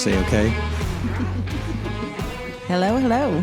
say okay? Hello, hello.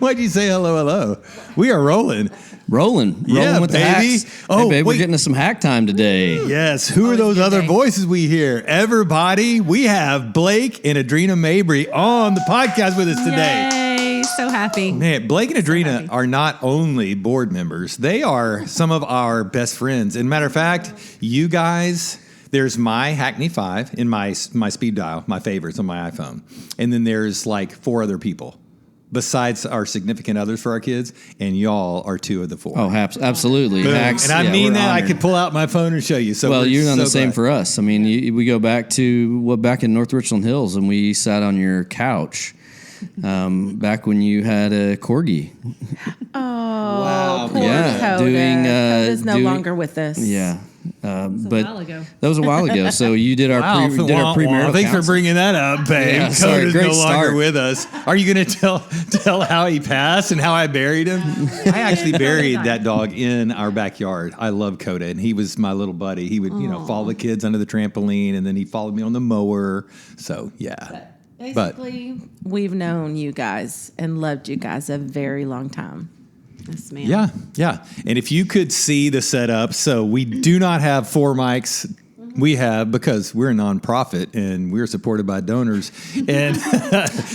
Why'd you say hello? We are rolling. Rolling Yeah, with baby. the hacks. Oh, hey, babe, wait. we're getting to some hack time today. Yes. Who are Always those good other day. voices we hear? Everybody, we have Blake and Adrina Mabry on the podcast with us today. Yay, so happy. Man, Blake and Adrina happy. are not only board members, they are some of our best friends. And matter of fact, you guys, there's my Hackney 5 in my speed dial, my favorites on my iPhone. And then there's like 4 other people besides our significant others for our kids, and y'all are 2 of the 4. Oh, absolutely. Boom. Hacks. And I yeah, mean we're that. I honored. could pull out my phone and show you. So Well, you've done so the same glad. for us. I mean, we go back to back in North Richland Hills, and we sat on your couch back when you had a corgi. Oh, Wow. poor Yeah, Coda. doing, Coda's no doing- longer with us. Yeah, but while ago. that was a while ago. So you did our Wow, did our premarital thanks for counseling. bringing that up, babe. Yeah, sorry, Coda's great no longer start. with us. Are you going to tell how he passed and how I buried him? I actually buried that dog in our backyard. I love Coda, and he was my little buddy. He would, follow the kids under the trampoline, and then he followed me on the mower. So, yeah. Basically, we've known you guys and loved you guys a very long time. Yes, ma'am. Yeah. And if you could see the setup, so we do not have 4 mics. We have, because we're a nonprofit and we're supported by donors. And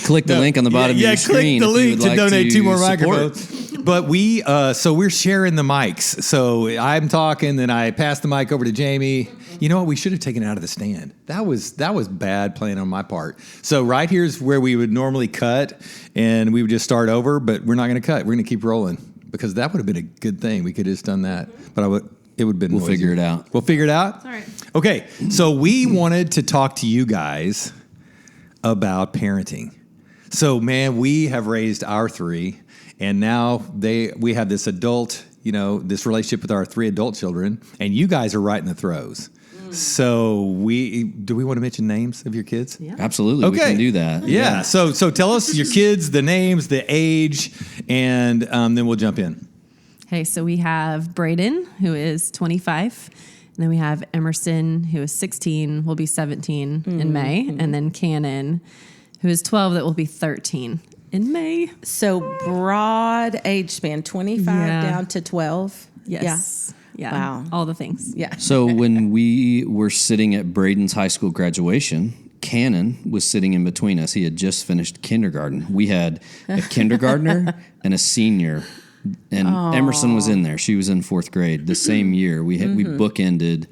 Click the link on the bottom of your screen. click the if you link would to like donate 2 more support. microphones. But so we're sharing the mics. So I'm talking, then I pass the mic over to Jamie. You know what? We should have taken it out of the stand. That was bad playing on my part. So right here's where we would normally cut, and we would just start over. But we're not going to cut. We're going to keep rolling, because that would have been a good thing. We could have just done that. But it would have been. We'll noisy. figure it out. We'll figure it out. All right. Okay. So we wanted to talk to you guys about parenting. So man, we have raised our 3, and now we have this adult, this relationship with our 3 adult children, and you guys are right in the throes. So do we want to mention names of your kids? Yeah. Absolutely, we can do that. Yeah. So tell us your kids, the names, the age, and then we'll jump in. Okay, so we have Braden, who is 25. And then we have Emerson, who is 16, will be 17 in May. And then Cannon, who is 12, that will be 13 in May. So broad age span, 25 Yeah. down to 12. Yes. Yeah. Wow. All the things. Yeah. So when we were sitting at Braden's high school graduation, Cannon was sitting in between us. He had just finished kindergarten. We had a kindergartner and a senior, and Emerson was in there. She was in 4th grade the same year. We bookended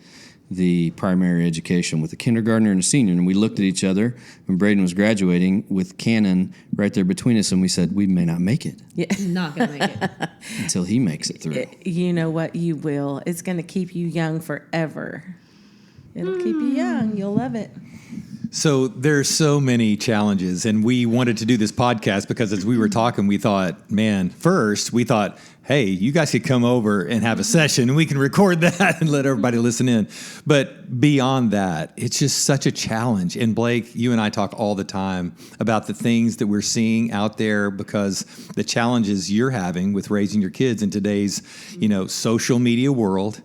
the primary education with a kindergartner and a senior, and we looked at each other when Braden was graduating with Cannon right there between us, and we said, we may not make it Not going to make it. until he makes it through. You know what? You will. It's going to keep you young forever. It'll keep you young. You'll love it. So there's so many challenges, and we wanted to do this podcast because as we were talking, we thought, man, first we thought, hey, you guys could come over and have a session and we can record that and let everybody listen in. But beyond that, it's just such a challenge. And Blake, you and I talk all the time about the things that we're seeing out there, because the challenges you're having with raising your kids in today's, social media world,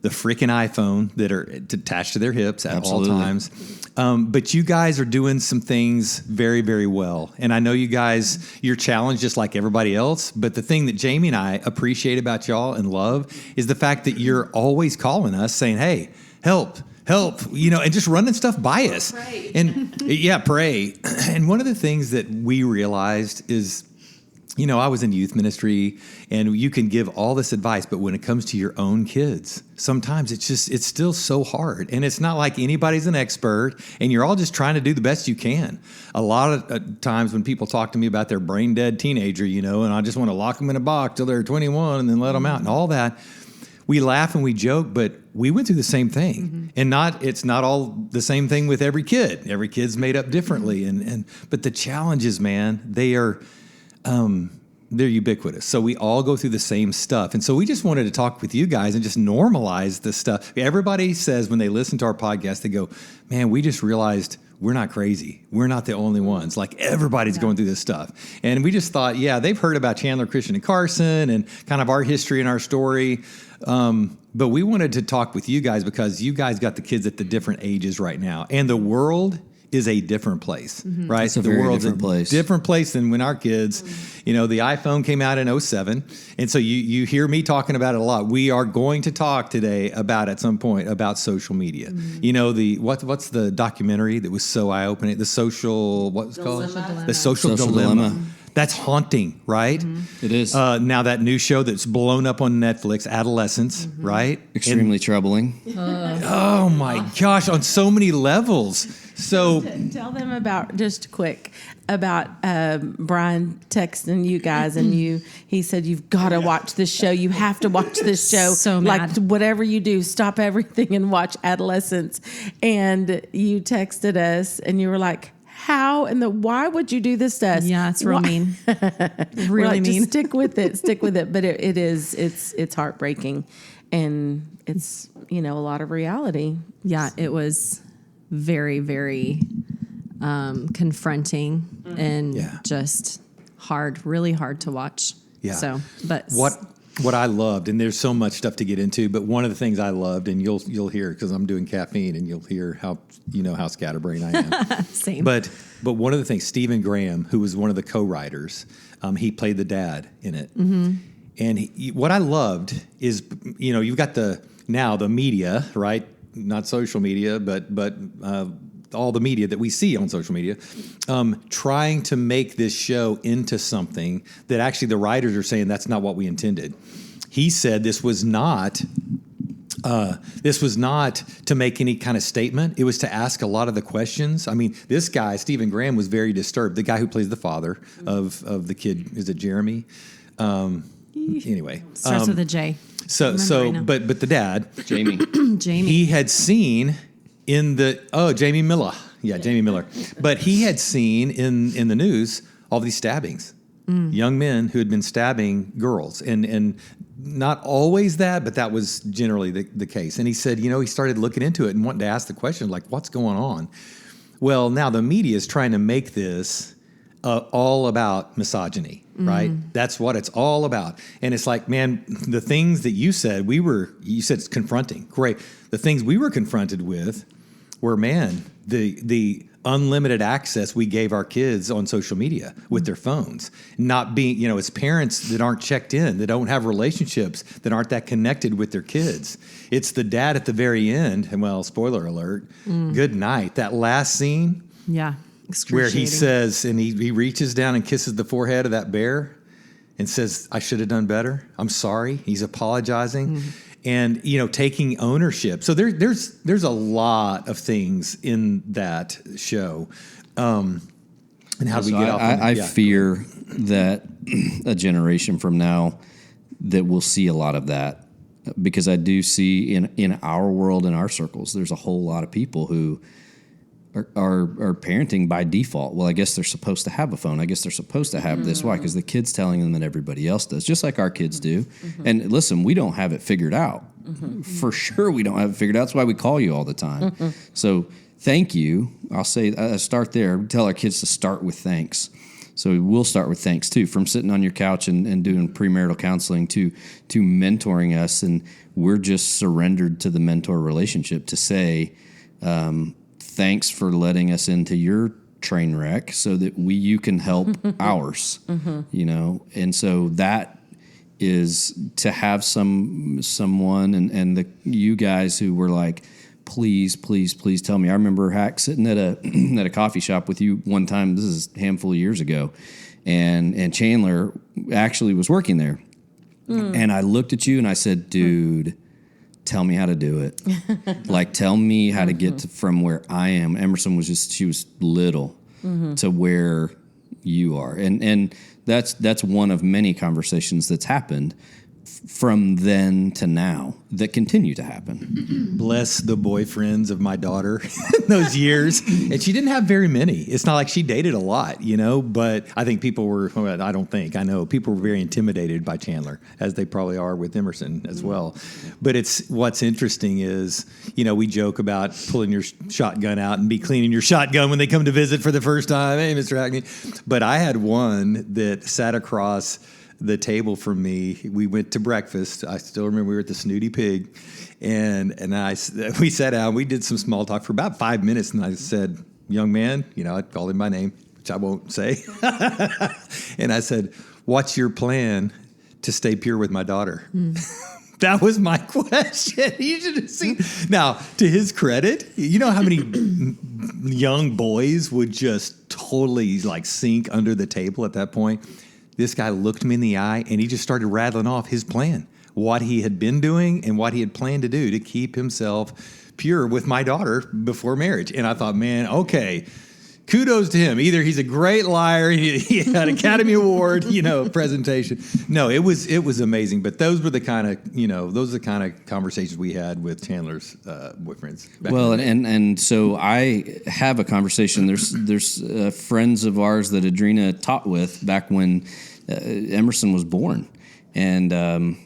the freaking iPhone that are attached to their hips at Absolutely. all times. But you guys are doing some things very, very well. And I know you guys, you're challenged just like everybody else. But the thing that Jamie and I appreciate about y'all and love is the fact that you're always calling us saying, hey, help, and just running stuff by us. Pray. And pray. And one of the things that we realized is, I was in youth ministry, and you can give all this advice, but when it comes to your own kids, sometimes it's still so hard. And it's not like anybody's an expert, and you're all just trying to do the best you can. A lot of times when people talk to me about their brain dead teenager, and I just want to lock them in a box till they're 21 and then let them out and all that, we laugh and we joke, but we went through the same thing. And it's not all the same thing with every kid. Every kid's made up differently. But the challenges, man, they're ubiquitous. So we all go through the same stuff. And so we just wanted to talk with you guys and just normalize this stuff. Everybody says when they listen to our podcast, they go, man, we just realized we're not crazy. We're not the only ones. Like everybody's going through this stuff. And we just thought, they've heard about Chandler, Christian, and Carson and kind of our history and our story. But we wanted to talk with you guys because you guys got the kids at the different ages right now. And the world is a different place, right? It's a very different place. Different place than when our kids, the iPhone came out in '07. And so you hear me talking about it a lot. We are going to talk today at some point about social media. What's the documentary that was so eye-opening? The social, what's it called? The social dilemma. That's haunting, right? It is. Now that new show that's blown up on Netflix, Adolescence, right? Extremely troubling. Oh my gosh, on so many levels. So tell them about Brian texting you guys, and he said, you've got to watch this show. You have to watch this show. So mad. Like, whatever you do, stop everything and watch Adolescence. And you texted us and you were like, how and why would you do this to us? Yeah, it's real mean. Really Really mean. Just stick with it. But it's heartbreaking, and it's a lot of reality. Yeah, it was very, very confronting and just hard, really hard to watch. Yeah. So, but what I loved, and there's so much stuff to get into, but one of the things I loved, and you'll hear because I'm doing caffeine, and you'll hear how scatterbrained I am. Same. But one of the things, Stephen Graham, who was one of the co-writers, he played the dad in it. And what I loved is, you've got the media, right? Not social media, but all the media that we see on social media, trying to make this show into something that actually the writers are saying that's not what we intended. He said this was not to make any kind of statement. It was to ask a lot of the questions. I mean, this guy, Stephen Graham, was very disturbed. The guy who plays the father of the kid, is it Jeremy? Anyway. Starts with a J. But the dad, Jamie. he had seen Jamie Miller. Yeah, Jamie Miller. But he had seen in the news all these stabbings. Young men who had been stabbing girls. And not always that, but that was generally the case. And he said, he started looking into it and wanting to ask the question, like, what's going on? Well, now the media is trying to make this all about misogyny, right? That's what it's all about. And it's like, man, the things that you said it's confronting. Great. The things we were confronted with were, man, the unlimited access we gave our kids on social media with their phones, not being, it's parents that aren't checked in, that don't have relationships, that aren't that connected with their kids. It's the dad at the very end, and well, spoiler alert, good night. That last scene. Yeah. Where he says, and he reaches down and kisses the forehead of that bear and says, I should have done better. I'm sorry. He's apologizing and, taking ownership. So there's a lot of things in that show. And how do we get off? I fear that a generation from now that we'll see a lot of that, because I do see in our world, in our circles, there's a whole lot of people who are parenting by default. Well, I guess they're supposed to have a phone. I guess they're supposed to have this. Why? Because the kid's telling them that everybody else does, just like our kids do. And listen, we don't have it figured out. For sure we don't have it figured out. That's why we call you all the time. So thank you. I'll say, start there. We tell our kids to start with thanks. So we'll start with thanks too, from sitting on your couch and doing premarital counseling to mentoring us. And we're just surrendered to the mentor relationship to say, thanks for letting us into your train wreck so that you can help ours, And so that is to have someone and you guys who were like, please tell me. I remember Hack sitting at a coffee shop with you one time. This is a handful of years ago. And Chandler actually was working there. And I looked at you and I said, dude, tell me how to do it. Like, tell me how to get from where I am. Emerson she was little to where you are. And that's one of many conversations that's happened from then to now that continue to happen. Bless the boyfriends of my daughter in those years. And she didn't have very many. It's not like she dated a lot, but I think people were, I know people were very intimidated by Chandler, as they probably are with Emerson as well. But what's interesting is, we joke about pulling your shotgun out and be cleaning your shotgun when they come to visit for the first time. Hey, Mr. Hackney. But I had one that sat across the table from me. We went to breakfast. I still remember we were at the Snooty Pig, and we sat down. We did some small talk for about 5 minutes, and I said, young man, I called him by name, which I won't say. And I said, what's your plan to stay pure with my daughter? That was my question. You should have seen. Now, to his credit, you know how many young boys would just totally like sink under the table at that point? This guy looked me in the eye and he just started rattling off his plan, what he had been doing and what he had planned to do to keep himself pure with my daughter before marriage. And I thought, man, okay, kudos to him. Either he's a great liar, he had an Academy Award, presentation. No, it was amazing. But those were the kind of conversations we had with Chandler's boyfriends. Well, and so I have a conversation. There's friends of ours that Adrina taught with back when Emerson was born, and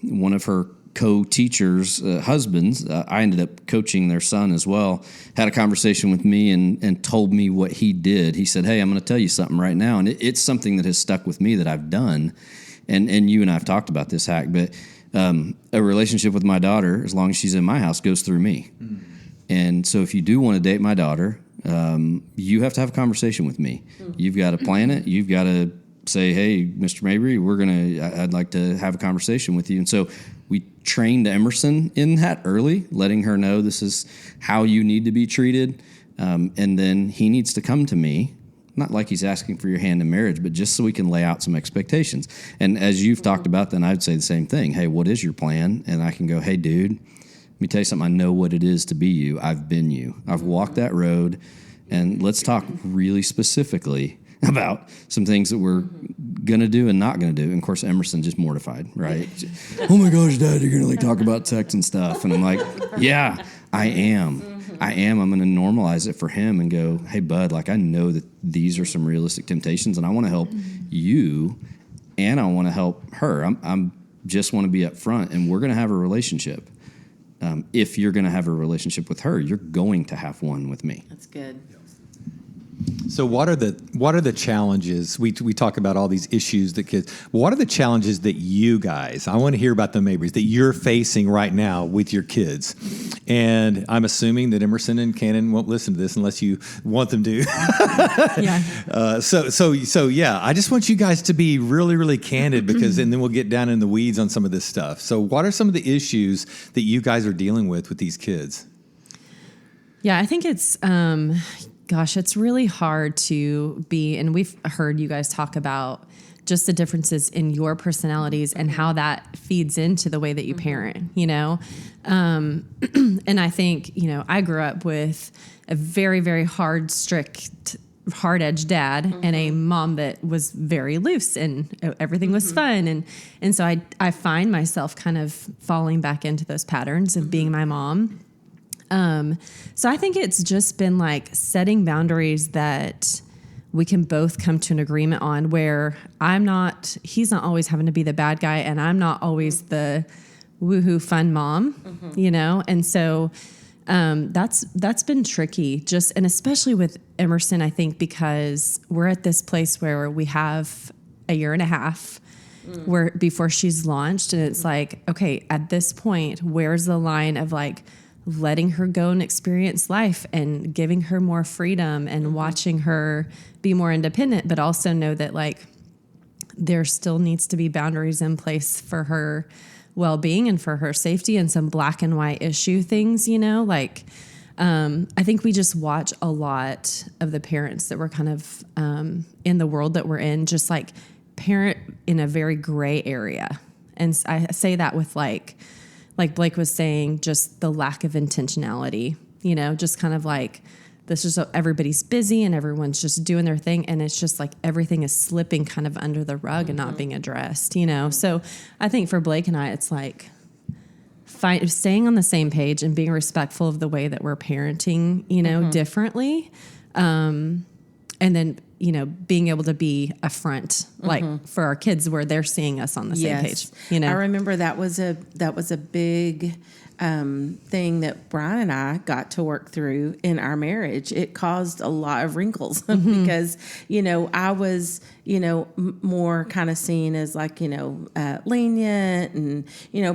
one of her co-teachers' husbands, I ended up coaching their son as well, had a conversation with me and told me what he did. He said, hey, I'm going to tell you something right now. And it's something that has stuck with me that I've done. And you and I have talked about this, Hack, but a relationship with my daughter, as long as she's in my house, goes through me. Mm-hmm. And so if you do want to date my daughter, you have to have a conversation with me. Mm-hmm. You've got to plan it. You've got to say, hey, Mr. Mabry, I'd like to have a conversation with you. And so we trained Emerson in that early, letting her know this is how you need to be treated. And then he needs to come to me, not like he's asking for your hand in marriage, but just so we can lay out some expectations. And as you've talked about, then I'd say the same thing. Hey, what is your plan? And I can go, hey, dude, let me tell you something. I know what it is to be you. I've been you. I've walked that road. And let's talk really specifically about some things that we're going to do and not going to do. And, of course, Emerson just mortified, right? Oh, my gosh, Dad, you're going to talk about sex and stuff. And I'm like, yeah, I am. I'm going to normalize it for him and go, hey, bud, I know that these are some realistic temptations, and I want to help you, and I want to help her. I'm just want to be up front, and we're going to have a relationship. If you're going to have a relationship with her, you're going to have one with me. That's good. So what are the challenges? We talk about all these issues that kids. What are the challenges that you guys? I want to hear about the Mabrys that you're facing right now with your kids. And I'm assuming that Emerson and Cannon won't listen to this unless you want them to. Yeah. So yeah, I just want you guys to be really, really candid and then we'll get down in the weeds on some of this stuff. So what are some of the issues that you guys are dealing with these kids? Yeah, I think it's. Gosh, it's really hard to be, and we've heard you guys talk about just the differences in your personalities and how that feeds into the way that you parent, and I think, I grew up with a very, very hard, strict, hard-edged dad and a mom that was very loose and everything was fun. And so I find myself kind of falling back into those patterns of being my mom. So I think it's just been setting boundaries that we can both come to an agreement on, where he's not always having to be the bad guy and I'm not always the woohoo fun mom, And so, that's been tricky and especially with Emerson, I think, because we're at this place where we have a year and a half where before she's launched, and it's okay, at this point, where's the line of letting her go and experience life and giving her more freedom and watching her be more independent, but also know that there still needs to be boundaries in place for her well-being and for her safety and some black and white issue things, I think we just watch a lot of the parents that were kind of in the world that we're in, just parent in a very gray area. And I say that with like Blake was saying, just the lack of intentionality, just kind of this is everybody's busy and everyone's just doing their thing. And it's just everything is slipping kind of under the rug and not being addressed, So I think for Blake and I, it's staying on the same page and being respectful of the way that we're parenting, differently. And then, being able to be a front, for our kids where they're seeing us on the same page, I remember that was a big thing that Brian and I got to work through in our marriage. It caused a lot of wrinkles because, I was, more kind of seen as like, lenient, and,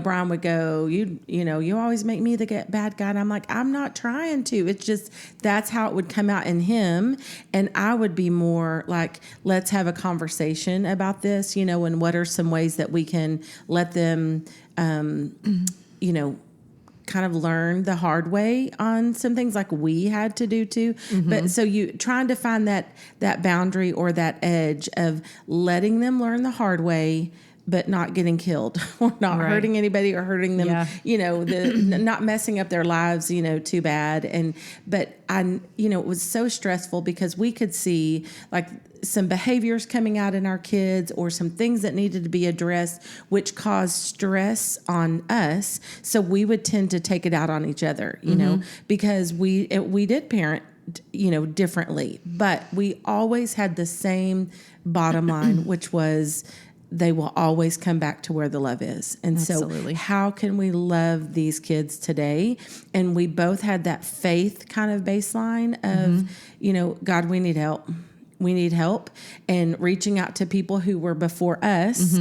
Brian would go, you always make me the bad guy. And I'm like, I'm not trying to. It's just, that's how it would come out in him. And I would be more like, let's have a conversation about this, and what are some ways that we can let them, kind of learn the hard way on some things like we had to do too. But so you trying to find that boundary or that edge of letting them learn the hard way, but not getting killed or not hurting anybody or hurting them, not messing up their lives, too bad. But it was so stressful because we could see like some behaviors coming out in our kids or some things that needed to be addressed, which caused stress on us. So we would tend to take it out on each other, because we did parent, differently, but we always had the same bottom line, which was they will always come back to where the love is. And Absolutely. So how can we love these kids today? And we both had that faith kind of baseline of, God, we need help. We need help, and reaching out to people who were before us,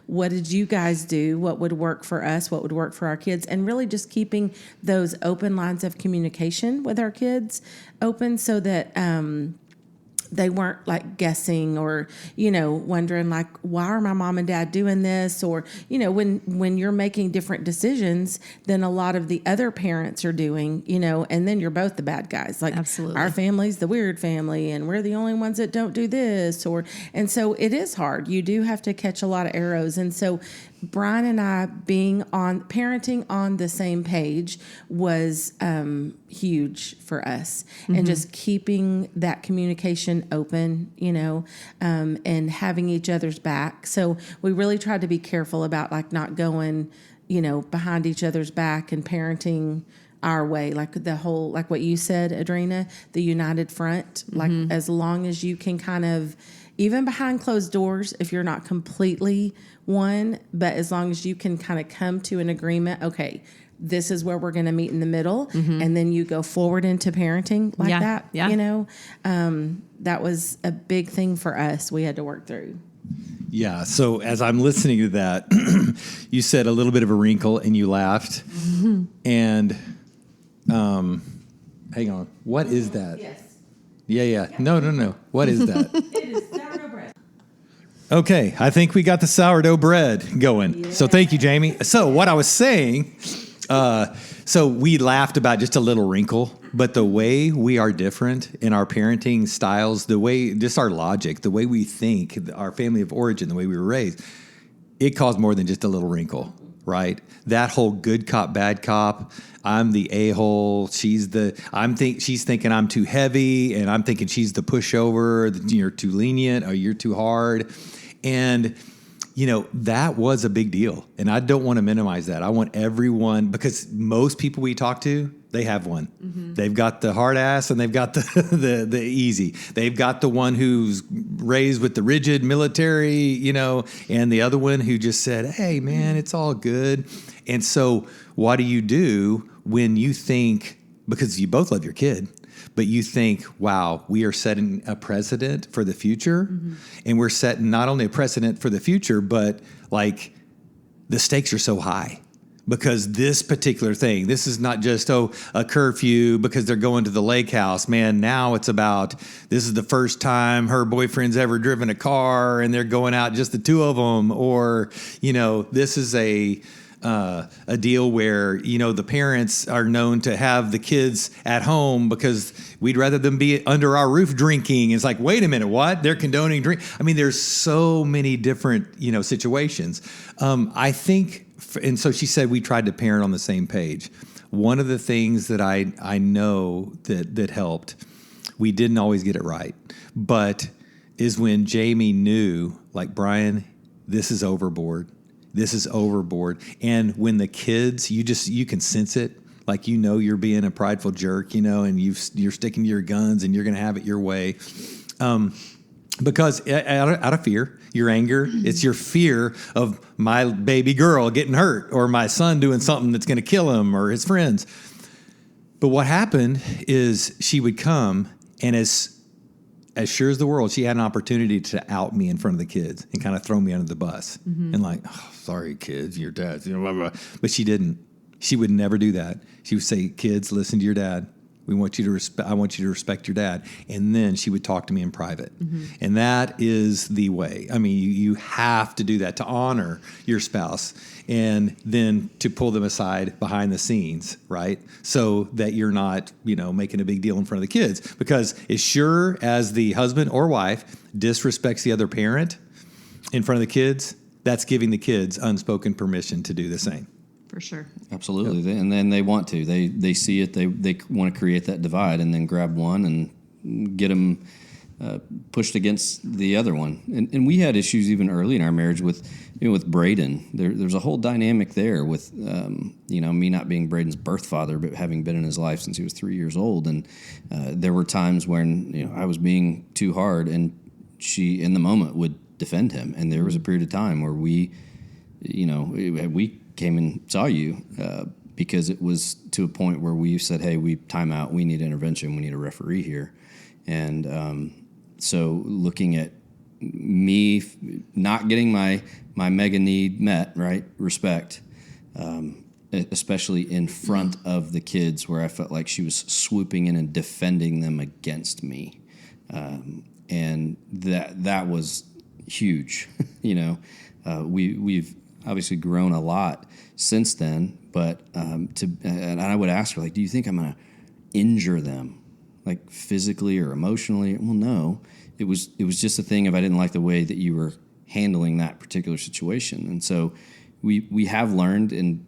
what did you guys do? What would work for us? What would work for our kids? And really just keeping those open lines of communication with our kids open so that, they weren't like guessing or, wondering like, why are my mom and dad doing this? Or, when you're making different decisions than a lot of the other parents are doing, and then you're both the bad guys. Like Absolutely. Our family's the weird family and we're the only ones that don't do this. And so it is hard. You do have to catch a lot of arrows. And so Brian and I parenting on the same page was huge for us, and just keeping that communication open, and having each other's back. So we really tried to be careful about like not going, behind each other's back and parenting our way, like the whole, like what you said, Adrina, the united front, like as long as you can kind of, even behind closed doors, if you're not completely one, but as long as you can kind of come to an agreement, okay, this is where we're going to meet in the middle, and then you go forward into parenting like that, that was a big thing for us we had to work through. Yeah. So as I'm listening to that, you said a little bit of a wrinkle and you laughed. And hang on. What is that? Yes. Yeah. No. What is that? It is sourdough bread. Okay. I think we got the sourdough bread going. Yeah. So thank you, Jamie. So what I was saying, so we laughed about just a little wrinkle, but the way we are different in our parenting styles, the way, just our logic, the way we think, our family of origin, the way we were raised, it caused more than just a little wrinkle, right? That whole good cop, bad cop, I'm the a-hole, she's thinking I'm too heavy, and I'm thinking she's the pushover, you're too lenient, or you're too hard. And that was a big deal. And I don't want to minimize that. I want everyone, because most people we talk to, they have one. They've got the hard ass and they've got the easy. They've got the one who's raised with the rigid military, and the other one who just said, hey, man, it's all good. And so what do you do when you think, because you both love your kid, but you think, wow, we are setting a precedent for the future. And we're setting not only a precedent for the future, but like the stakes are so high because this particular thing, this is not just, a curfew because they're going to the lake house. Man, now it's about, this is the first time her boyfriend's ever driven a car and they're going out just the two of them. Or, this is a deal where, the parents are known to have the kids at home because we'd rather them be under our roof drinking. It's like, wait a minute, what? They're condoning drink. I mean, there's so many different, situations. I think, and so she said we tried to parent on the same page. One of the things that I know that helped, we didn't always get it right, but is when Jamie knew, like, Brian, this is overboard. This is overboard. And when the kids, you can sense it. Like, you're being a prideful jerk, and you're sticking to your guns and you're going to have it your way. Because out of fear, your anger, it's your fear of my baby girl getting hurt or my son doing something that's going to kill him or his friends. But what happened is she would come, and as sure as the world, she had an opportunity to out me in front of the kids and kind of throw me under the bus. And like, oh, sorry, kids, your dad's, blah, blah, blah. But she didn't. She would never do that. She would say, kids, listen to your dad. I want you to respect your dad. And then she would talk to me in private. And that is the way. I mean, you have to do that to honor your spouse and then to pull them aside behind the scenes, right? So that you're not, making a big deal in front of the kids. Because as sure as the husband or wife disrespects the other parent in front of the kids, that's giving the kids unspoken permission to do the same. For sure. Absolutely. And then they want to. They see it. They want to create that divide and then grab one and get them pushed against the other one. And we had issues even early in our marriage with Braden. There's a whole dynamic there with, me not being Braden's birth father, but having been in his life since he was 3 years old. And there were times when, I was being too hard, and she, in the moment, would defend him. And there was a period of time where we came and saw you because it was to a point where we said, hey, we time out, we need intervention, we need a referee here. And so looking at me not getting my mega need met, right, respect, especially in front of the kids where I felt like she was swooping in and defending them against me. And that was huge. We've obviously grown a lot since then, but and I would ask her, like, do you think I'm going to injure them, like physically or emotionally? Well, no. It was just a thing of I didn't like the way that you were handling that particular situation. And so we have learned, and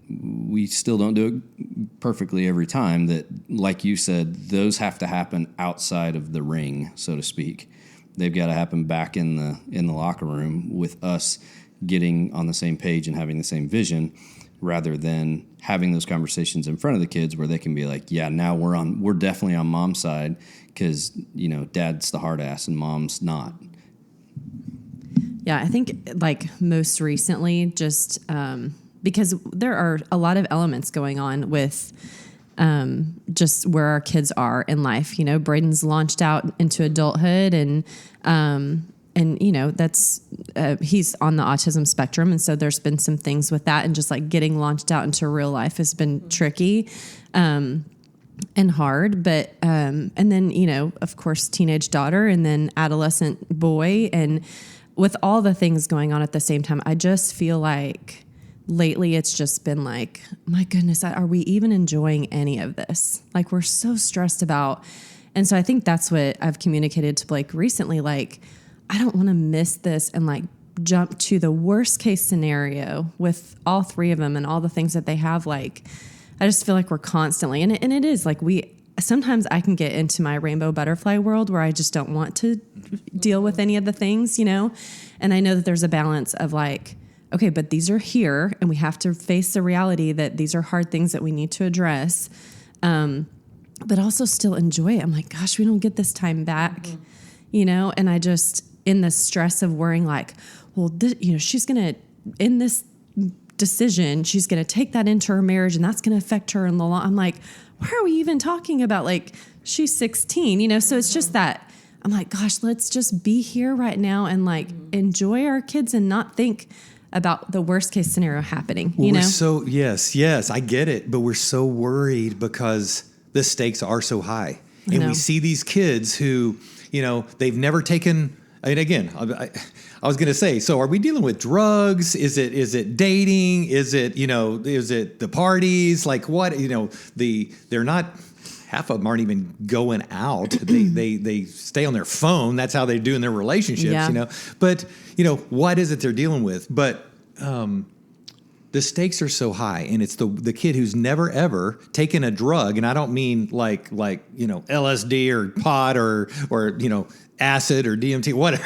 we still don't do it perfectly every time, that, like you said, those have to happen outside of the ring, so to speak. They've got to happen back in the locker room with us getting on the same page and having the same vision, rather than having those conversations in front of the kids where they can be like, yeah, now we're definitely on mom's side because, dad's the hard ass and mom's not. Yeah, I think like most recently, just because there are a lot of elements going on with just where our kids are in life. Braden's launched out into adulthood, and that's he's on the autism spectrum, and so there's been some things with that, and just like getting launched out into real life has been tricky and hard. But and then of course teenage daughter, and then adolescent boy, and with all the things going on at the same time, I just feel like lately it's just been like, my goodness, are we even enjoying any of this? Like, we're so stressed about. And so I think that's what I've communicated to Blake recently. Like, I don't want to miss this and like jump to the worst case scenario with all three of them and all the things that they have. Like, I just feel like we're constantly, and it is like sometimes I can get into my rainbow butterfly world where I just don't want to deal with any of the things, and I know that there's a balance of like, okay, but these are here and we have to face the reality that these are hard things that we need to address, but also still enjoy it. I'm like, gosh, we don't get this time back, and I just, in the stress of worrying like, well, she's going to, in this decision, she's going to take that into her marriage and that's going to affect her in the long. I'm like, why are we even talking about, like, she's 16, so it's just that I'm like, gosh, let's just be here right now and like enjoy our kids and not think about the worst case scenario happening, We're so, yes, I get it. But we're so worried because the stakes are so high. And we see these kids who, they've never taken, I mean, again, I was going to say, so are we dealing with drugs? Is it dating? Is it the parties? Like what, they're not, half of them aren't even going out. They stay on their phone. That's how they do in their relationships, But, what is it they're dealing with? But the stakes are so high, and it's the kid who's never, ever taken a drug. And I don't mean like LSD or pot or acid or DMT, whatever.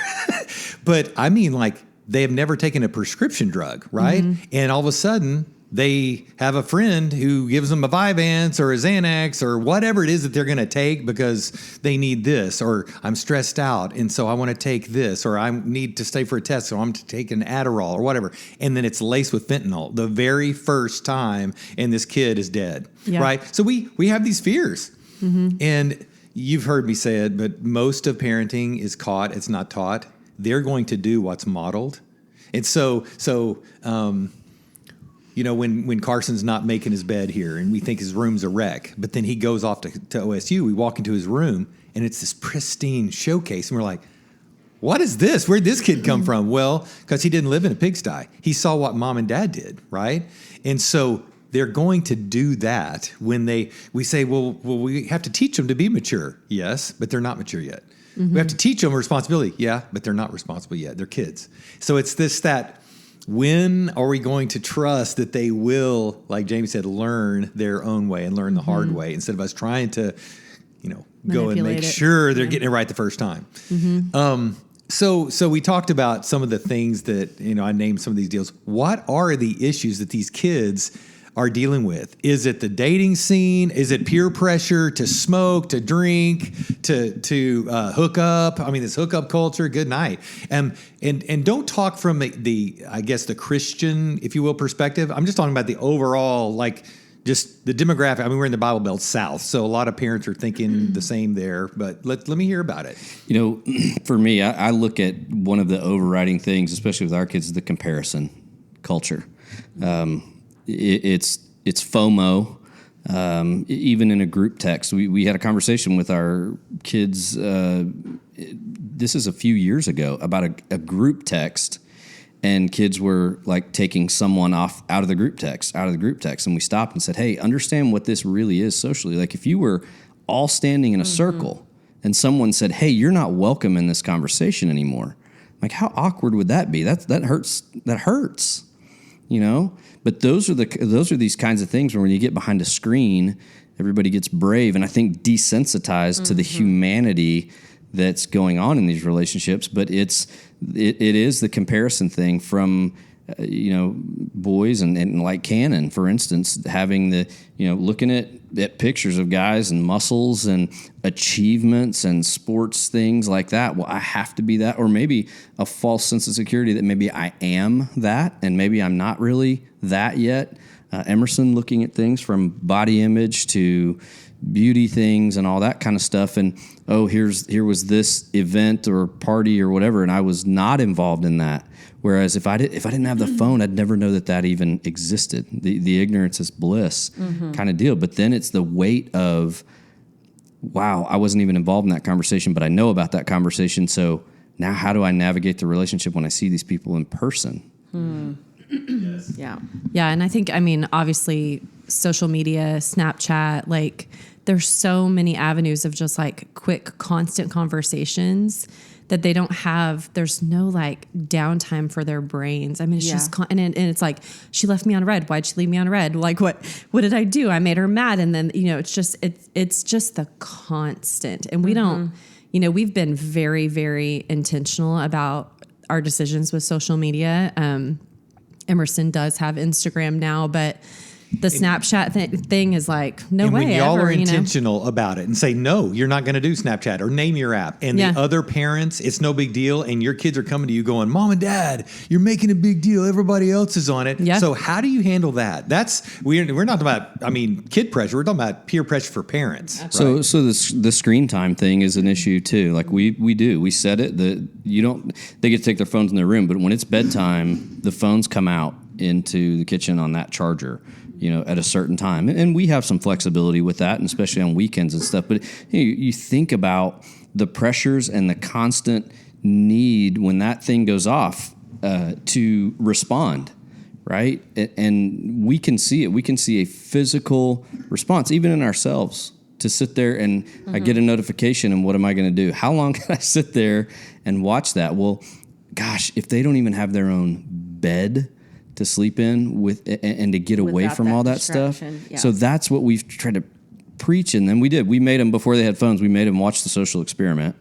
But I mean like they have never taken a prescription drug, right? Mm-hmm. And all of a sudden they have a friend who gives them a Vyvanse or a Xanax or whatever it is that they're going to take because they need this, or I'm stressed out and so I want to take this, or I need to stay for a test so I'm to take an Adderall or whatever. And then it's laced with fentanyl the very first time, and this kid is dead, right? So we have these fears. And you've heard me say it, but most of parenting is caught, it's not taught. They're going to do what's modeled. And so you know, when Carson's not making his bed here and we think his room's a wreck, but then he goes off to OSU, we walk into his room and it's this pristine showcase. And we're like, what is this? Where'd this kid come from? Well, because he didn't live in a pigsty. He saw what mom and dad did, right? And so they're going to do that when we say, well, we have to teach them to be mature. Yes, but they're not mature yet. We have to teach them responsibility. Yeah, but they're not responsible yet. They're kids. So it's that when are we going to trust that they will, like Jamie said, learn their own way and learn the hard way instead of us trying to, go and make sure they're getting it right the first time. So we talked about some of the things that, I named some of these deals. What are the issues that these kids are dealing with? Is it the dating scene? Is it peer pressure to smoke, to drink, to hook up? I mean, this hookup culture. Good night. And don't talk from the Christian, if you will, perspective. I'm just talking about the overall, just the demographic. I mean, we're in the Bible Belt South, so a lot of parents are thinking the same there. But let me hear about it. For me, I look at one of the overriding things, especially with our kids, is the comparison culture. It's FOMO. Even in a group text, we had a conversation with our kids. This is a few years ago about a group text, and kids were taking someone out of the group text, and we stopped and said, "Hey, understand what this really is socially. If you were all standing in a circle, and someone said, 'Hey, you're not welcome in this conversation anymore,' how awkward would that be? That hurts. That hurts." But those are these kinds of things where when you get behind a screen, everybody gets brave and I think desensitized to the humanity that's going on in these relationships. But it is the comparison thing from boys and like Cannon, for instance, having the looking at pictures of guys and muscles and achievements and sports things like that. Well, I have to be that, or maybe a false sense of security that maybe I am that and maybe I'm not really that yet. Emerson looking at things from body image to beauty things and all that kind of stuff. And here was this event or party or whatever, and I was not involved in that. Whereas if I didn't have the phone, I'd never know that even existed. The ignorance is bliss kind of deal. But then it's the weight of, wow, I wasn't even involved in that conversation, but I know about that conversation. So now how do I navigate the relationship when I see these people in person? Yes. Yeah. And I think, obviously social media, Snapchat, there's so many avenues of just quick, constant conversations that they don't have. There's no downtime for their brains. It's just, and it's she left me on red. Why'd she leave me on red? What did I do? I made her mad. And then, it's just the constant. And we don't, we've been very, very intentional about our decisions with social media. Emerson does have Instagram now, but the Snapchat thing is no and way. When y'all ever, are intentional about it and say, no, you're not going to do Snapchat or name your app. And the other parents, it's no big deal. And your kids are coming to you going, Mom and Dad, you're making a big deal. Everybody else is on it. Yeah. So how do you handle that? We're not talking about, kid pressure. We're talking about peer pressure for parents. Right? So the screen time thing is an issue too. We set it that they get to take their phones in their room, but when it's bedtime, the phones come out into the kitchen on that charger. At a certain time. And we have some flexibility with that, and especially on weekends and stuff. But you think about the pressures and the constant need when that thing goes off to respond, right? And we can see it. We can see a physical response, even in ourselves, to sit there and I get a notification and what am I going to do? How long can I sit there and watch that? Well, gosh, if they don't even have their own bed to sleep in with and to get away from all that stuff. Yeah. So that's what we've tried to preach. And then we made them, before they had phones, we made them watch The Social Experiment.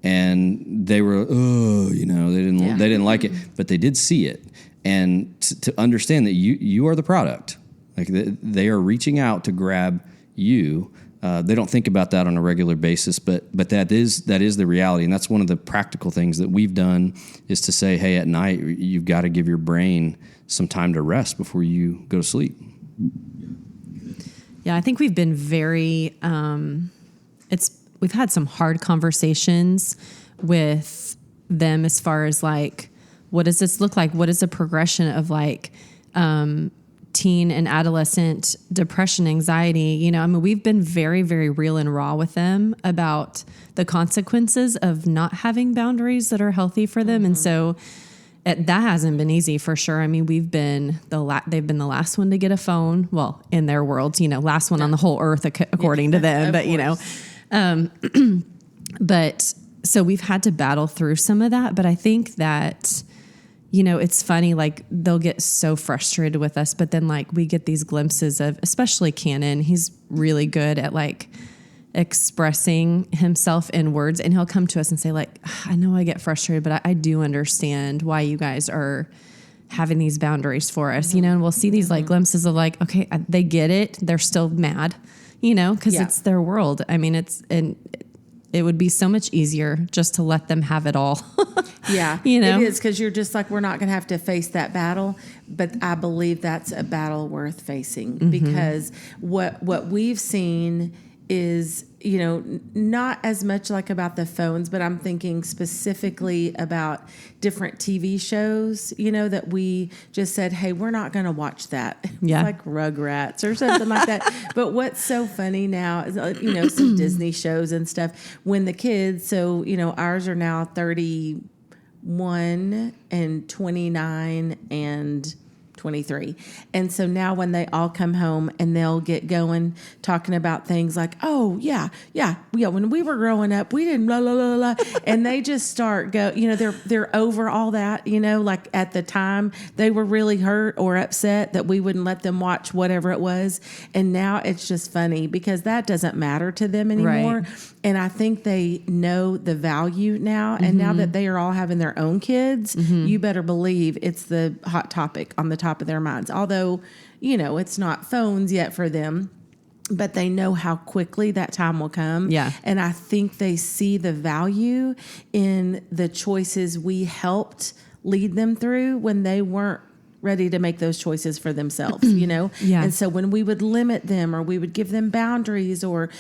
And they were, they didn't like it, but they did see it. and to understand that you are the product. Like they are reaching out to grab you. They don't think about that on a regular basis, but that is the reality, and that's one of the practical things that we've done is to say, hey, at night you've got to give your brain some time to rest before you go to sleep. Yeah, I think we've been very. We've had some hard conversations with them as far as like, what does this look like? What is the progression of like teen and adolescent depression, anxiety? I mean, we've been very, very real and raw with them about the consequences of not having boundaries that are healthy for them. And so that hasn't been easy for sure. I mean, they've been the last one to get a phone. Well, in their worlds, last one on the whole earth, according to them. But, but so we've had to battle through some of that. But I think that, it's funny, like they'll get so frustrated with us, but then like we get these glimpses of, especially Cannon, he's really good at like expressing himself in words, and he'll come to us and say like, I know I get frustrated, but I do understand why you guys are having these boundaries for us, and we'll see these like glimpses of like, okay, they get it. They're still mad, because it's their world. I mean, it would be so much easier just to let them have it all. Yeah, it is, because you're just like, we're not going to have to face that battle. But I believe that's a battle worth facing, because what we've seen is, not as much like about the phones, but I'm thinking specifically about different TV shows, that we just said, hey, we're not going to watch that. Yeah. It's like Rugrats or something like that. But what's so funny now is, some Disney shows and stuff, when the kids, so, ours are now 31 and 29 and 23. And so now when they all come home and they'll get going talking about things like, oh, yeah, when we were growing up, we didn't blah, blah, blah, blah. And they just start they're over all that, like at the time they were really hurt or upset that we wouldn't let them watch whatever it was. And now it's just funny because that doesn't matter to them anymore. Right. And I think they know the value now. And now that they are all having their own kids, you better believe it's the hot topic on the top of their minds. Although, it's not phones yet for them, but they know how quickly that time will come. Yeah. And I think they see the value in the choices we helped lead them through when they weren't ready to make those choices for themselves, Yeah. And so when we would limit them, or we would give them boundaries, or,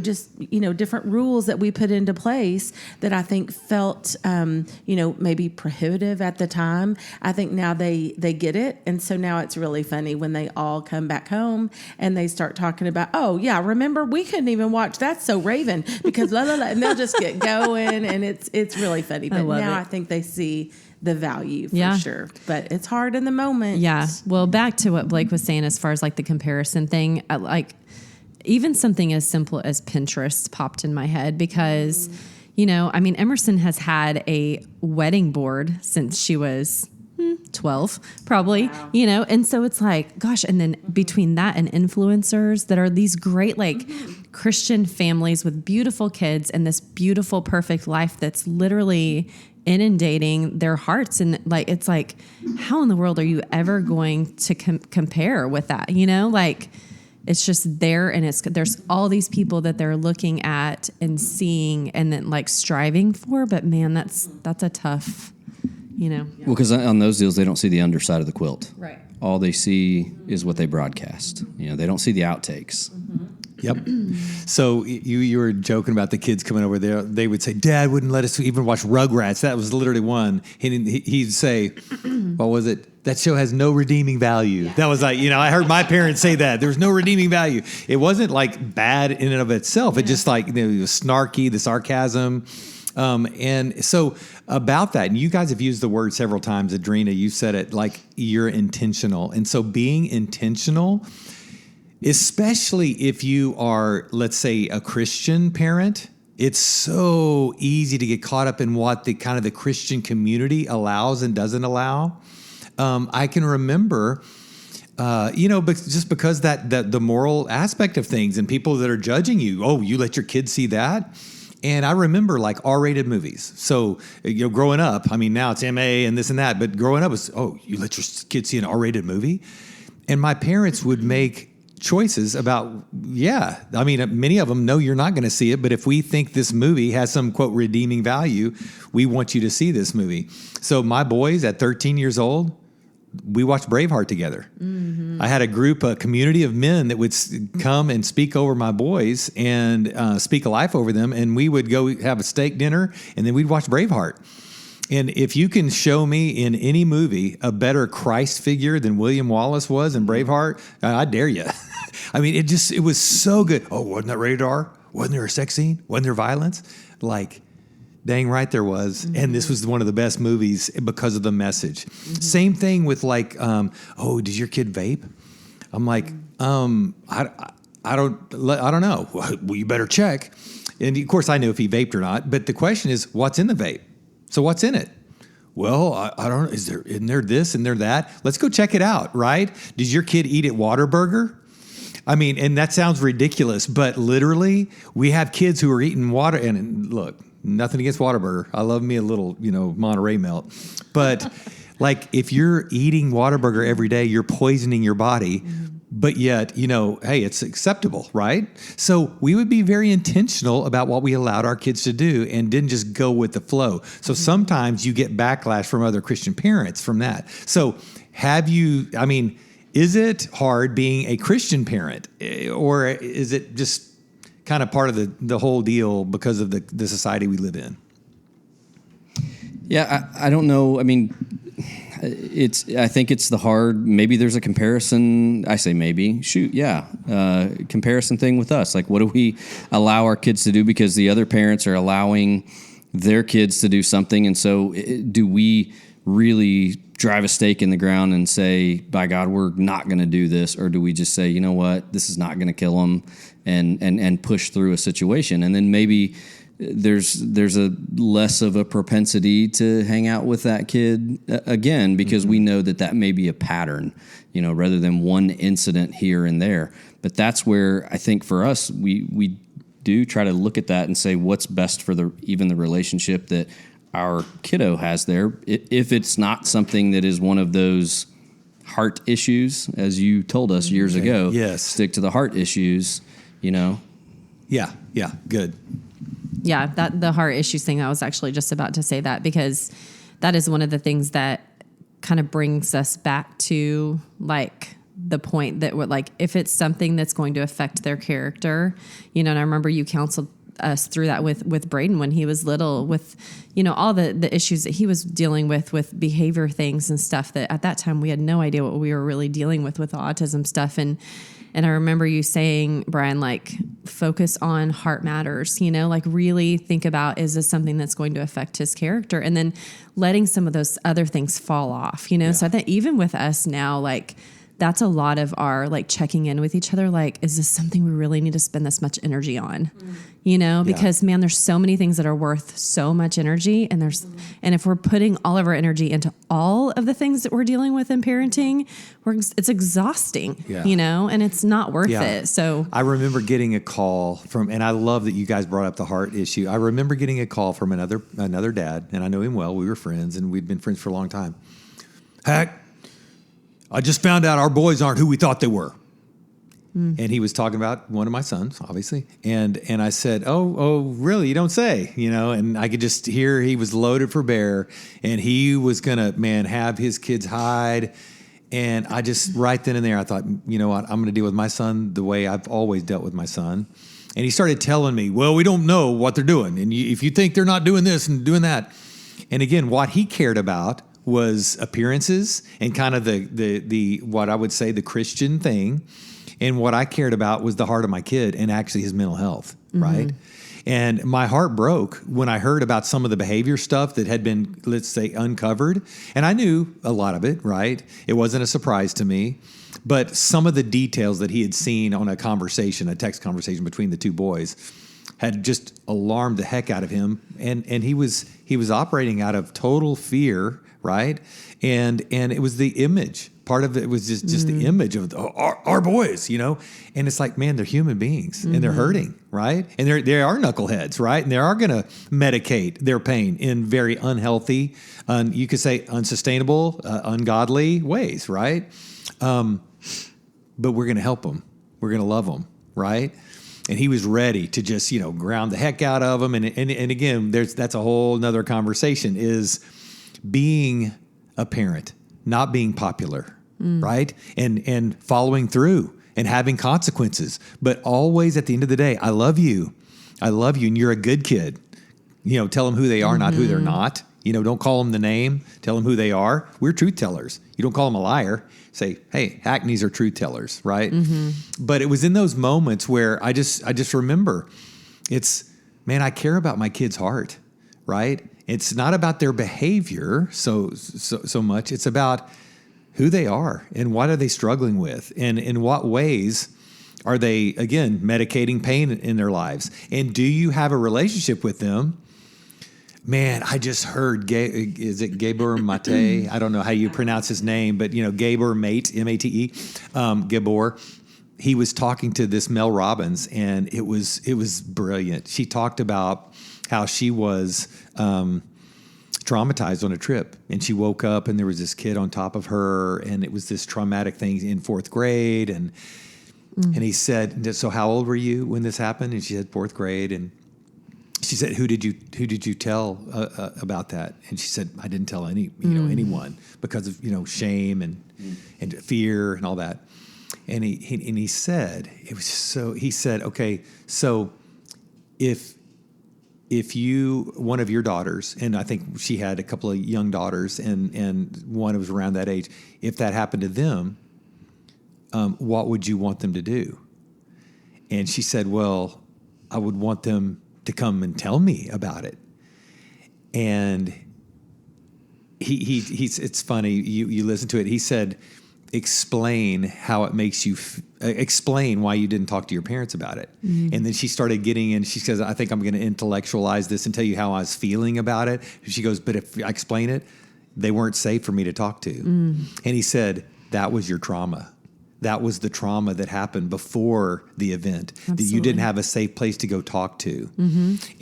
just, different rules that we put into place that I think felt, maybe prohibitive at the time, I think now they get it. And so now it's really funny when they all come back home and they start talking about, oh yeah, remember we couldn't even watch That's So Raven because la la la, and they'll just get going, and it's really funny. But now I think they see the value for sure, but it's hard in the moment. Yeah. Well, back to what Blake was saying, as far as like the comparison thing, like even something as simple as Pinterest popped in my head because, Emerson has had a wedding board since she was 12 probably, and so it's like, gosh, and then between that and influencers that are these great, like Christian families with beautiful kids and this beautiful, perfect life that's literally inundating their hearts. And like, it's like, how in the world are you ever going to compare with that? Like it's just there, and there's all these people that they're looking at and seeing and then like striving for. But man, that's a tough, Well, because on those deals, they don't see the underside of the quilt. Right. All they see is what they broadcast. They don't see the outtakes. Yep. So you were joking about the kids coming over there. They would say, Dad wouldn't let us even watch Rugrats. That was literally one. He'd say, what was it? That show has no redeeming value. Yeah. That was like, I heard my parents say that. There's no redeeming value. It wasn't like bad in and of itself. Yeah. It just like, it was snarky, the sarcasm. And so about that, and you guys have used the word several times, Adrina, you said it like you're intentional. And so being intentional, especially if you are, let's say, a Christian parent, it's so easy to get caught up in what the kind of the Christian community allows and doesn't allow. I can remember, but just because that the moral aspect of things and people that are judging you, oh, you let your kids see that. And I remember like R-rated movies. So, growing up, I mean, now it's MA and this and that, but growing up was, you let your kids see an R-rated movie? And my parents would make choices about, I mean, many of them know you're not going to see it, but if we think this movie has some, quote, redeeming value, we want you to see this movie. So my boys at 13 years old, we watched Braveheart together. Mm-hmm. I had a community of men that would come and speak over my boys and speak a life over them, and we would go have a steak dinner, and then we'd watch Braveheart. And if you can show me in any movie a better Christ figure than William Wallace was in Braveheart, I dare you. I mean, it was so good. Oh, wasn't that rated R? Wasn't there a sex scene? Wasn't there violence? Like, dang right there was. Mm-hmm. And this was one of the best movies because of the message. Mm-hmm. Same thing with like, did your kid vape? I'm like, I don't know. Well, you better check. And of course I knew if he vaped or not, but the question is, what's in the vape? So what's in it? Well, I don't know. Isn't there this and there that? Let's go check it out, right? Does your kid eat at Whataburger? I mean, and that sounds ridiculous, but literally we have kids who are eating water. And look, nothing against Whataburger. I love me a little, Monterey melt. But like if you're eating Whataburger every day, you're poisoning your body. But yet, hey, it's acceptable, right? So we would be very intentional about what we allowed our kids to do and didn't just go with the flow. So sometimes you get backlash from other Christian parents from that. So is it hard being a Christian parent, or is it just kind of part of the whole deal because of the society we live in? Yeah, I don't know. I mean, I think it's the hard. Maybe there's a comparison. I say maybe. Shoot, yeah, comparison thing with us. Like, what do we allow our kids to do because the other parents are allowing their kids to do something? And so, do we really drive a stake in the ground and say, by God, we're not going to do this? Or do we just say, you know what, this is not going to kill them and push through a situation? And then maybe there's a less of a propensity to hang out with that kid again, because we know that may be a pattern, rather than one incident here and there. But that's where I think for us, we do try to look at that and say, what's best for even the relationship that our kiddo has there, if it's not something that is one of those heart issues, as you told us years ago. Yes. Stick to the heart issues, Yeah, good. Yeah, the heart issues thing, I was actually just about to say that, because that is one of the things that kind of brings us back to like the point that we're like, if it's something that's going to affect their character, and I remember you counseled us through that with Braden when he was little, with all the issues that he was dealing with behavior things and stuff, that at that time we had no idea what we were really dealing with the autism stuff. And I remember you saying, Brian, like, focus on heart matters, like really think about, is this something that's going to affect his character? And then letting some of those other things fall off, So I think even with us now, like, that's a lot of our like checking in with each other. Like, is this something we really need to spend this much energy on? Because man, there's so many things that are worth so much energy. And and if we're putting all of our energy into all of the things that we're dealing with in parenting, it's exhausting, and it's not worth it. So I remember getting a call from, and I love that you guys brought up the heart issue. I remember getting a call from another dad, and I know him well. We were friends, and we'd been friends for a long time. Heck, I just found out our boys aren't who we thought they were. And he was talking about one of my sons, obviously. And I said, oh, really? You don't say, and I could just hear he was loaded for bear, and he was going to, have his kids hide. And I just, right then and there, I thought, you know what? I'm going to deal with my son the way I've always dealt with my son. And he started telling me, well, we don't know what they're doing. And if you think they're not doing this and doing that. And again, what he cared about was appearances and kind of the what I would say the Christian thing. And what I cared about was the heart of my kid and actually his mental health, right? And my heart broke when I heard about some of the behavior stuff that had been, let's say, uncovered. And I knew a lot of it, right? It wasn't a surprise to me. But some of the details that he had seen on a text conversation between the two boys, had just alarmed the heck out of him. And he was operating out of total fear, right? And it was the image Part of it was just the image of our boys, you know? And it's like, man, they're human beings and they're hurting, right? And they are knuckleheads, right? And they are going to medicate their pain in very unhealthy, you could say unsustainable, ungodly ways, right? But we're going to help them. We're going to love them, right? And he was ready to just, you know, ground the heck out of them. And again, that's a whole nother conversation, is being a parent, not being popular, right? And following through and having consequences. But always at the end of the day, I love you. I love you. And you're a good kid. You know, tell them who they are, not who they're not. You know, don't call them the name. Tell them who they are. We're truth tellers. You don't call them a liar. Say, hey, Hackneys are truth tellers, right? But it was in those moments where I just remember, it's, man, I care about my kid's heart, right? It's not about their behavior so much. It's about who they are and what are they struggling with, and in what ways are they, again, medicating pain in their lives. And do you have a relationship with them? Man, I just heard, is it Gabor Mate? I don't know how you pronounce his name, but, you know, Gabor Mate, M-A-T-E, Gabor. He was talking to this Mel Robbins, and it was brilliant. She talked about how she was traumatized on a trip, and she woke up and there was this kid on top of her, and it was this traumatic thing in fourth grade. And he said, so how old were you when this happened? And she said, fourth grade. And she said, who did you tell about that? And she said, I didn't tell anyone, because of, you know, shame and fear and all that. And he said, it was so, he said, okay, so if one of your daughters, and I think she had a couple of young daughters, and one was around that age, if that happened to them, what would you want them to do? And she said, well, I would want them to come and tell me about it. And he's it's funny, you listen to it. He said, explain how it makes you, explain why you didn't talk to your parents about it. And then she started getting in, she says, I think I'm going to intellectualize this and tell you how I was feeling about it. She goes, but if I explain it, they weren't safe for me to talk to. And he said, that was your trauma. That was the trauma that happened before the event, that you didn't have a safe place to go talk to.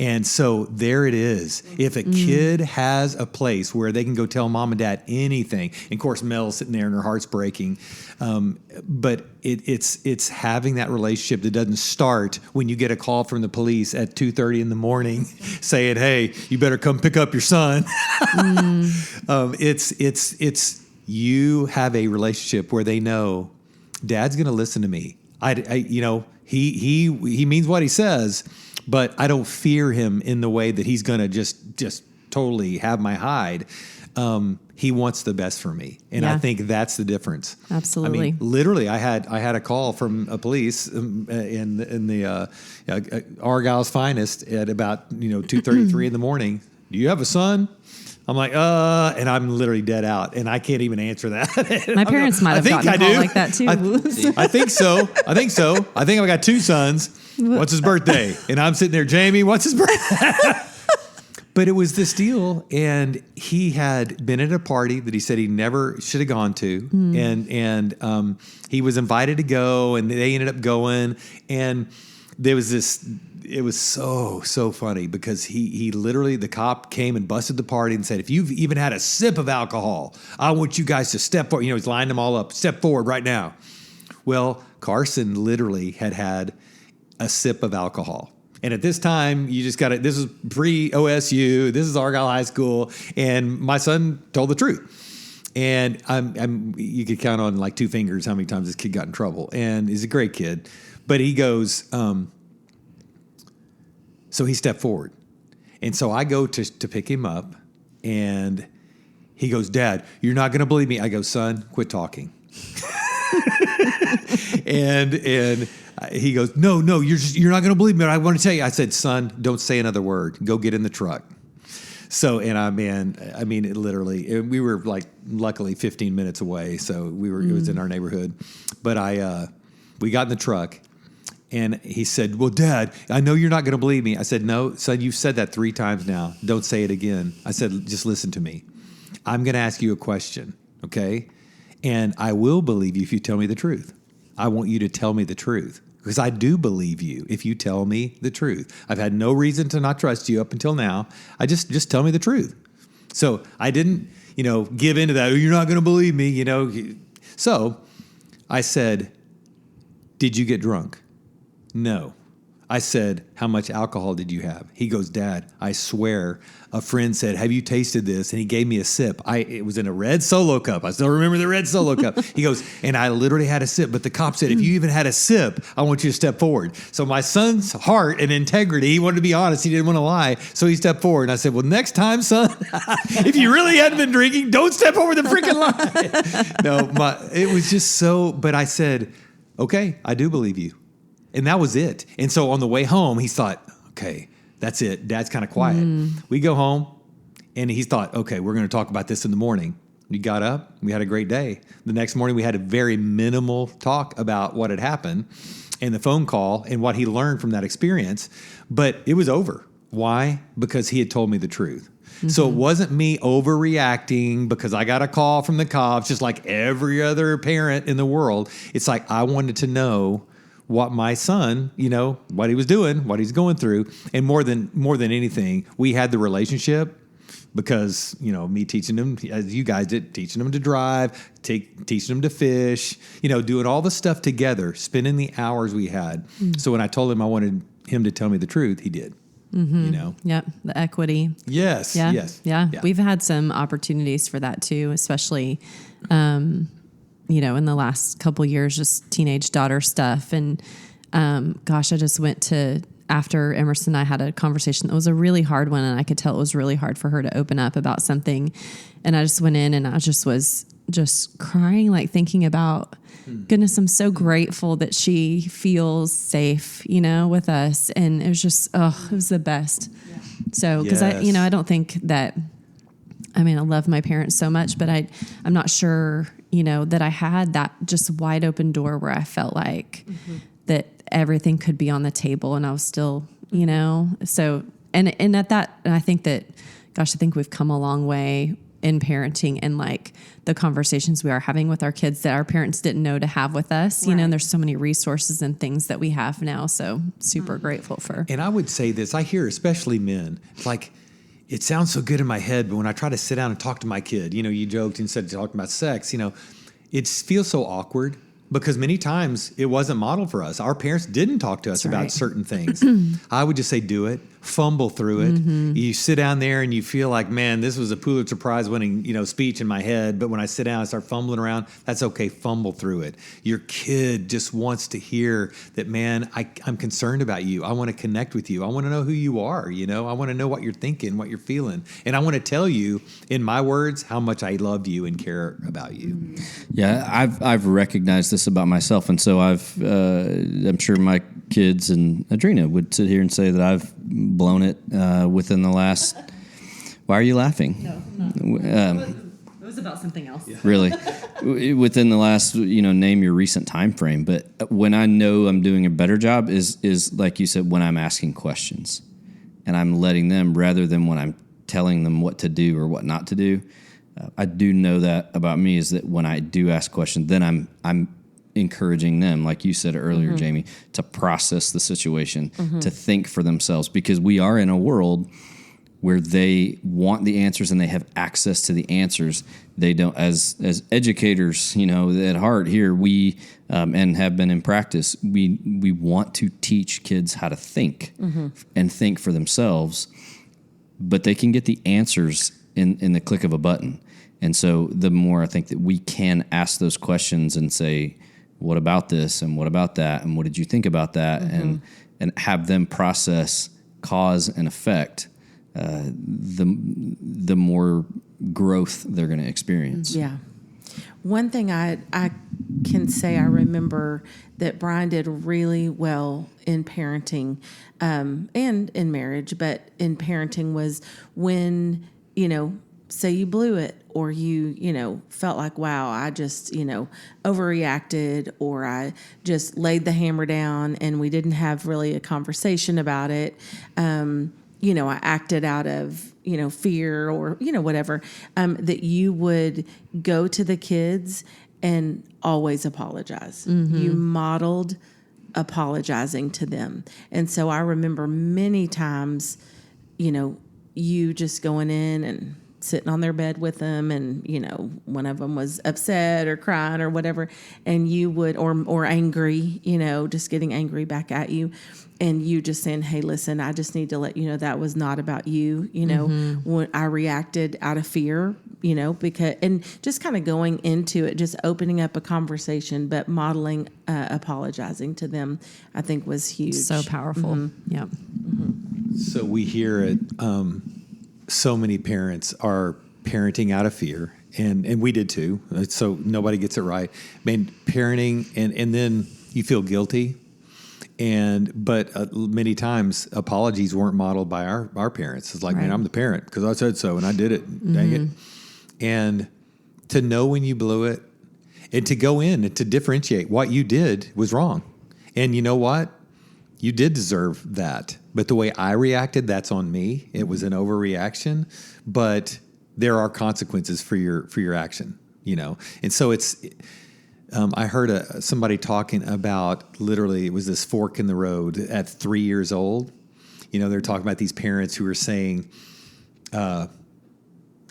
And so there it is. If a kid has a place where they can go tell mom and dad anything, and of course Mel's sitting there and her heart's breaking, but it's having that relationship that doesn't start when you get a call from the police at 2:30 in the morning saying, hey, you better come pick up your son. It's you have a relationship where they know, Dad's going to listen to me. You know, he means what he says, but I don't fear him in the way that he's going to just totally have my hide. He wants the best for me, and I think that's the difference. Absolutely. I mean, literally, I had a call from a police in the Argyle's finest at about 2:33 in the morning. Do you have a son? I'm like, and I'm literally dead out, and I can't even answer that. My parents might have gotten a call like that too. I think so. I think I've got two sons. What's his birthday? And I'm sitting there, Jamie, what's his birthday? But it was this deal, and he had been at a party that he said he never should have gone to, and he was invited to go, and they ended up going, and there was this. It was so funny because he literally, the cop came and busted the party and said, if you've even had a sip of alcohol, I want you guys to step forward. He's lining them all up. Step forward right now. Well, Carson literally had a sip of alcohol. And at this time, you just got to, this is pre-OSU, this is Argyle High School, and my son told the truth. And you could count on like two fingers how many times this kid got in trouble. And he's a great kid. But he goes, so he stepped forward. And so I go to pick him up, and he goes, Dad, you're not going to believe me. I go, son, quit talking. and he goes, no, you're not going to believe me. I want to tell you. I said, son, don't say another word. Go get in the truck. So, and it literally, we were like luckily 15 minutes away. So it was in our neighborhood, but we got in the truck. And he said, well, Dad, I know you're not going to believe me. I said, no, son, you've said that 3 times now. Don't say it again. I said, just listen to me. I'm going to ask you a question, okay? And I will believe you if you tell me the truth. I want you to tell me the truth because I do believe you if you tell me the truth. I've had no reason to not trust you up until now. I just tell me the truth. So I didn't, give into that. Oh, you're not going to believe me, So I said, did you get drunk? No. I said, how much alcohol did you have? He goes, Dad, I swear a friend said, have you tasted this? And he gave me a sip. It was in a red Solo cup. I still remember the red Solo cup. He goes, and I literally had a sip. But the cop said, if you even had a sip, I want you to step forward. So my son's heart and integrity, he wanted to be honest. He didn't want to lie. So he stepped forward. And I said, well, next time, son, if you really hadn't been drinking, don't step over the freaking line. It was just so, but I said, okay, I do believe you. And that was it. And so on the way home, he thought, okay, that's it. Dad's kind of quiet. We go home, and he thought, okay, we're going to talk about this in the morning. We got up. We had a great day. The next morning, we had a very minimal talk about what had happened and the phone call and what he learned from that experience. But it was over. Why? Because he had told me the truth. So it wasn't me overreacting because I got a call from the cops, just like every other parent in the world. It's like I wanted to know what my son, what he was doing, what he's going through. And more than anything, we had the relationship because, me teaching him, as you guys did, teaching him to drive, teaching him to fish, doing all the stuff together, spending the hours we had. So when I told him I wanted him to tell me the truth, he did. Yep. The equity. Yes. Yeah. Yes. Yeah. We've had some opportunities for that too, especially, in the last couple years, just teenage daughter stuff. And, I just went to, after Emerson and I had a conversation that was a really hard one, and I could tell it was really hard for her to open up about something. And I just went in and I was just crying, like thinking about, goodness, I'm so grateful that she feels safe, with us. And it was just, it was the best. Yeah. So, because I don't think that, I love my parents so much, but I'm not sure, that I had that just wide open door where I felt like that everything could be on the table and I was still, so, and at that, I think that, I think we've come a long way in parenting and like the conversations we are having with our kids that our parents didn't know to have with us, and there's so many resources and things that we have now. So super grateful for. And I would say this, I hear, especially men, it's like, it sounds so good in my head, but when I try to sit down and talk to my kid, you joked instead of talking about sex, it feels so awkward because many times it wasn't modeled for us. Our parents didn't talk to us about certain things. I would just say, do it, fumble through it. You sit down there and you feel like, man, this was a Pulitzer Prize winning, speech in my head. But when I sit down and start fumbling around, that's okay. Fumble through it. Your kid just wants to hear that, man, I'm concerned about you. I want to connect with you. I want to know who you are. I want to know what you're thinking, what you're feeling. And I want to tell you in my words how much I love you and care about you. Yeah, I've recognized this about myself. And so I'm sure my kids and Adrina would sit here and say that I've blown it within the last. Why are you laughing? No. It was about something else. Yeah. Really, within the last, name your recent time frame. But when I know I'm doing a better job is like you said, when I'm asking questions, and I'm letting them rather than when I'm telling them what to do or what not to do. I do know that about me is that when I do ask questions, then I'm encouraging them, like you said earlier, Jamie, to process the situation, to think for themselves, because we are in a world where they want the answers and they have access to the answers. They don't, as educators, at heart here, we and have been in practice, we want to teach kids how to think and think for themselves, but they can get the answers in the click of a button. And so the more I think that we can ask those questions and say, what about this and what about that and what did you think about that, and have them process cause and effect, the more growth they're going to experience. Yeah. One thing I can say I remember that Brian did really well in parenting and in marriage, but in parenting was when, say you blew it or you felt like, wow, I just, overreacted, or I just laid the hammer down and we didn't have really a conversation about it. I acted out of, fear or, whatever, that you would go to the kids and always apologize. You modeled apologizing to them. And so I remember many times, you just going in and sitting on their bed with them, and one of them was upset or crying or whatever, and you would or angry, just getting angry back at you, and you just saying, hey, listen, I just need to let you know that was not about you. When I reacted out of fear, because, and just kind of going into it, just opening up a conversation, but modeling apologizing to them, I think was huge. So powerful. Yep. So we hear it. So many parents are parenting out of fear, and we did too. So nobody gets it right. Parenting, and then you feel guilty, but many times apologies weren't modeled by our parents. It's like, man, I'm the parent because I said so and I did it. Dang it! And to know when you blew it, and to go in and to differentiate what you did was wrong, and you know what? You did deserve that. But the way I reacted, that's on me. It was an overreaction, but there are consequences for your action, And so it's, I heard somebody talking about, literally, it was this fork in the road at 3 years old. They're talking about these parents who are saying, now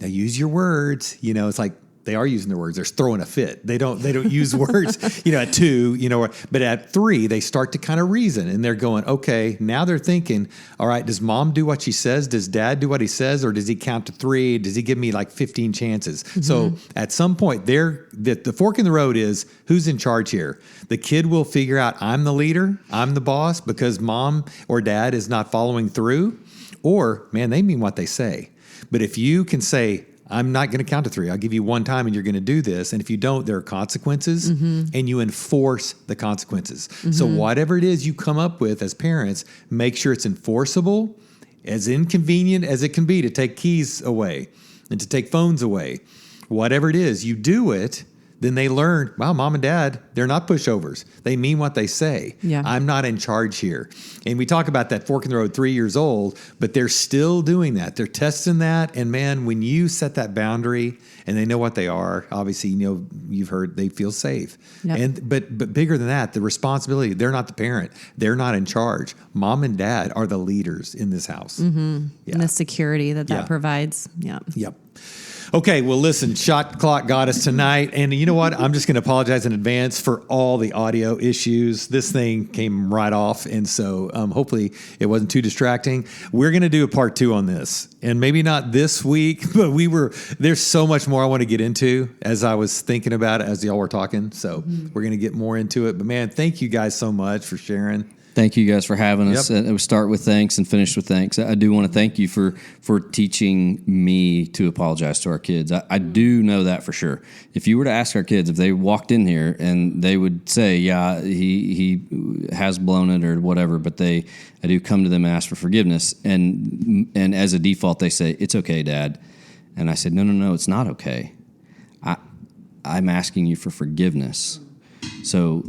use your words. It's like, they are using their words. They're throwing a fit. They don't use words, at 2, but at 3, they start to kind of reason, and they're going, okay, now they're thinking, all right, does mom do what she says? Does dad do what he says? Or does he count to 3? Does he give me like 15 chances? So at some point the fork in the road is, who's in charge here? The kid will figure out, I'm the leader, I'm the boss, because mom or dad is not following through, or man, they mean what they say. But if you can say, I'm not going to count to 3. I'll give you one time and you're going to do this. And if you don't, there are consequences, and you enforce the consequences. So whatever it is you come up with as parents, make sure it's enforceable, as inconvenient as it can be to take keys away and to take phones away. Whatever it is, you do it, then they learn, wow, mom and dad, they're not pushovers. They mean what they say. Yeah. I'm not in charge here. And we talk about that fork in the road, 3 years old, but they're still doing that. They're testing that. And man, when you set that boundary and they know what they are, obviously, you've heard they feel safe. Yep. But bigger than that, the responsibility, they're not the parent. They're not in charge. Mom and dad are the leaders in this house. Yeah. And the security that provides. Yeah. Yep. Okay, well, listen, shot clock got us tonight. And you know what? I'm just going to apologize in advance for all the audio issues. This thing came right off. And so hopefully it wasn't too distracting. We're going to do a part 2 on this. And maybe not this week, but there's so much more I want to get into as I was thinking about it as y'all were talking. So we're going to get more into it. But man, thank you guys so much for sharing. Thank you guys for having us. Yep. It would start with thanks and finish with thanks. I do want to thank you for teaching me to apologize to our kids. I do know that for sure. If you were to ask our kids, if they walked in here and they would say, yeah, he has blown it or whatever, but I do come to them and ask for forgiveness. And as a default, they say, it's okay, Dad. And I said, no, it's not okay. I'm asking you for forgiveness. So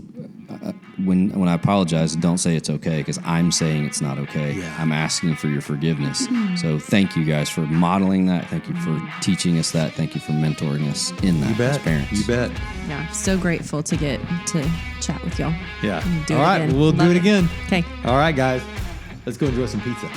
when I apologize, don't say it's okay, because I'm saying it's not okay. Yeah. I'm asking for your forgiveness. So thank you guys for modeling that. Thank you for teaching us that. Thank you for mentoring us in that as parents. You bet. Yeah, so grateful to get to chat with y'all. Yeah. All right, we'll do it again. Okay. All right, guys. Let's go enjoy some pizza.